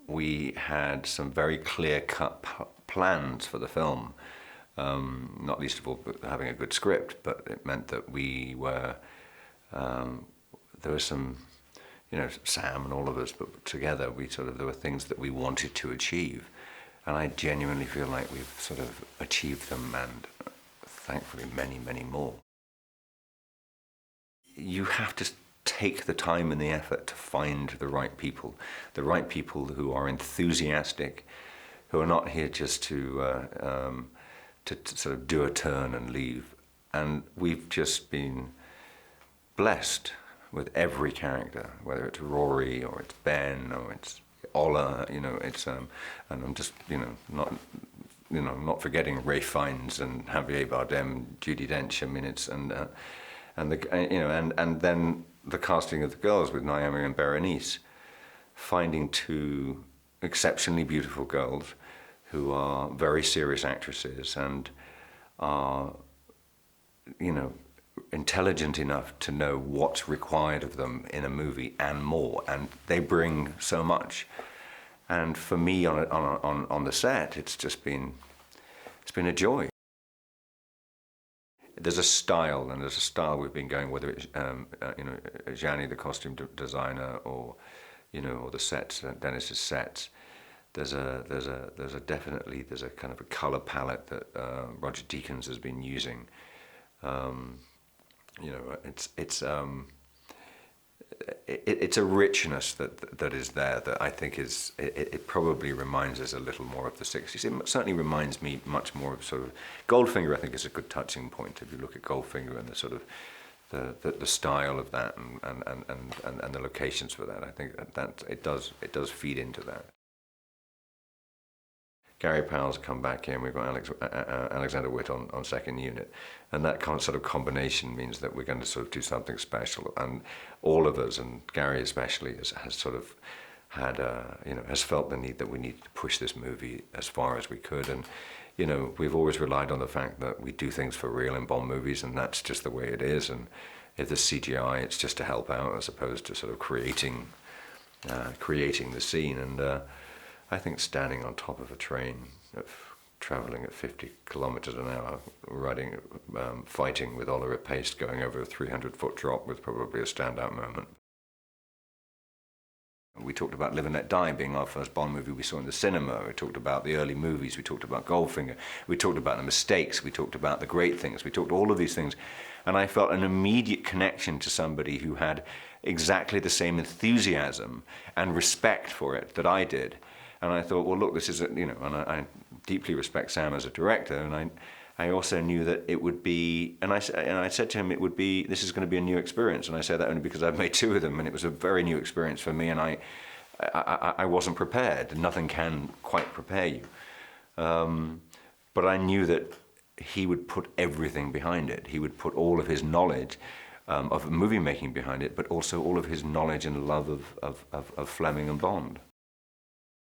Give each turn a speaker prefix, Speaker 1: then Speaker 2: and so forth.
Speaker 1: We had some very clear-cut plans for the film, not least of all having a good script, but it meant that we were, there was some, Sam and all of us, but together there were things that we wanted to achieve. And I genuinely feel like we've sort of achieved them, and thankfully many, many more. You have to take the time and the effort to find the right people who are enthusiastic, who are not here just to sort of do a turn and leave. And we've just been blessed with every character, whether it's Rory or it's Ben or it's Ola, and I'm just, not forgetting Ray Fiennes and Javier Bardem, Judi Dench. I mean, and then the casting of the girls with Naomi and Berenice, finding two exceptionally beautiful girls who are very serious actresses and are, intelligent enough to know what's required of them in a movie and more, and they bring so much. And for me on the set, it's been a joy. There's a style, and there's a style we've been going, whether it's Gianni, the costume designer, or the sets, Dennis's sets. There's a kind of a color palette that Roger Deakins has been using. It's a richness that is there that I think it probably reminds us a little more of the 60s. It certainly reminds me much more of sort of Goldfinger. I think is a good touching point. If you look at Goldfinger and the sort of the style of that and the locations for that, I think that it does feed into that. Gary Powell's come back in. We've got Alexander Witt on second unit, and that sort of combination means that we're going to sort of do something special. And all of us, and Gary especially, has sort of had has felt the need that we need to push this movie as far as we could. And we've always relied on the fact that we do things for real in Bond movies, and that's just the way it is. And if there's CGI, it's just to help out as opposed to sort of creating the scene. And I think standing on top of a train, traveling at 50 kilometers an hour, fighting with Oliver Pace, going over a 300-foot drop was probably a standout moment. We talked about Live and Let Die being our first Bond movie we saw in the cinema. We talked about the early movies. We talked about Goldfinger. We talked about the mistakes. We talked about the great things. We talked all of these things. And I felt an immediate connection to somebody who had exactly the same enthusiasm and respect for it that I did. And I thought, well, look, this is, and I deeply respect Sam as a director, and I also knew that it would be, and I said to him, this is going to be a new experience, and I say that only because I've made two of them, and it was a very new experience for me, and I wasn't prepared, and nothing can quite prepare you. But I knew that he would put everything behind it. He would put all of his knowledge of movie making behind it, but also all of his knowledge and love of Fleming and Bond.